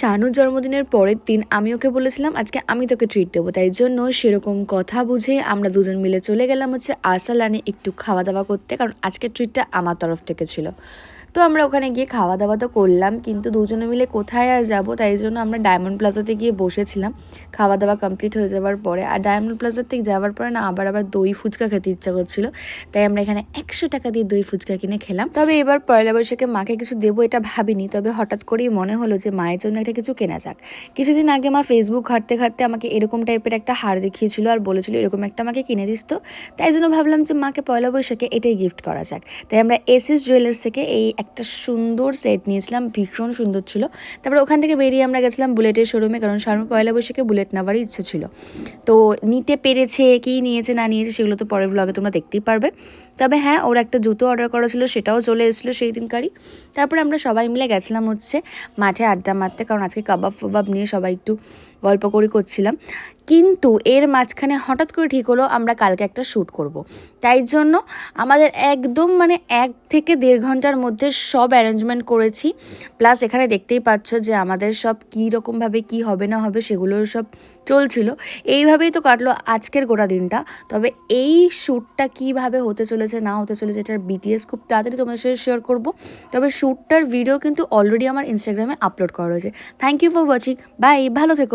শানুর জন্মদিনের পরের দিন আমি ওকে বলেছিলাম আজকে আমি তোকে ট্রিট দেবো, তাই জন্য সেরকম কথা বুঝে আমরা দুজন মিলে চলে গেলাম হচ্ছে আরসালানে একটু খাওয়া দাওয়া করতে, কারণ আজকের ট্রিটটা আমার তরফ থেকে ছিল। তো আমরা ওখানে গিয়ে খাওয়া দাওয়া তো করলাম, কিন্তু দুজনে মিলে কোথায় আর যাব, তাই জন্য আমরা ডায়মন্ড প্লাজাতে গিয়ে বসেছিলাম খাওয়া দাওয়া কমপ্লিট হয়ে যাওয়ার পরে। আর ডায়মন্ড প্লাজার থেকে যাওয়ার পরে না আবার দই ফুচকা খেতে ইচ্ছা করছিল, তাই আমরা এখানে 100 টাকা দিয়ে দই ফুচকা কিনে খেলাম। তবে এবার পয়লা বৈশাখে মাকে কিছু দেবো এটা ভাবিনি, তবে হঠাৎ করেই মনে হলো যে মায়ের জন্য একটা কিছু কেনা যাক। কিছুদিন আগে মা ফেসবুক ঘাঁটতে ঘাঁটতে আমাকে এরকম টাইপের একটা হার দেখিয়েছিল আর বলেছিল এরকম একটা আমাকে কিনে দিস তো, তাই জন্য ভাবলাম যে মাকে পয়লা বৈশাখে এটাই গিফট করা যাক। তাই আমরা এসএস জুয়েলার্স থেকে এই একটা সুন্দর সেট নিয়েছিলাম, ভীষণ সুন্দর ছিল। তারপরে ওখান থেকে বেরিয়ে আমরা গেছিলাম বুলেটের শোরুমে, কারণ শানুর পয়লা বৈশাখে বুলেট নেওয়ারই ইচ্ছে ছিল। তো নিতে পেরেছে, কি নিয়েছে না নিয়েছে সেগুলো তো পরের ব্লগে তোমরা দেখতেই পারবে। তবে হ্যাঁ, ওর একটা জুতো অর্ডার করা ছিল, সেটাও চলে এসেছিলো সেই দিনকারই। তারপরে আমরা সবাই মিলে গেছিলাম হচ্ছে মাঠে আড্ডা মারতে, কারণ আজকে কাবাব ফাবাব নিয়ে সবাই একটু গল্প করছিলাম। কিন্তু এর মাঝখানে হঠাৎ করে ঠিক হলো আমরা কালকে একটা শ্যুট করব। তাই জন্য আমাদের একদম 1 থেকে 1.5 ঘন্টার মধ্যে সব অ্যারেঞ্জমেন্ট করেছি। প্লাস এখানে দেখতেই পাচ্ছ যে আমাদের সব কী রকমভাবে কী হবে না হবে সেগুলোর সব চলছিল। এইভাবেই তো কাটলো আজকের গোটা দিনটা। তবে এই শ্যুটটা কীভাবে হতে চলেছে না হতে চলেছে এটার বিটিএস খুব তাড়াতাড়ি তোমাদের সাথে শেয়ার করব। তবে শ্যুটটার ভিডিও কিন্তু অলরেডি আমার ইনস্টাগ্রামে আপলোড করা হয়েছে। Thank you for watching, bye, ভালো থেকো।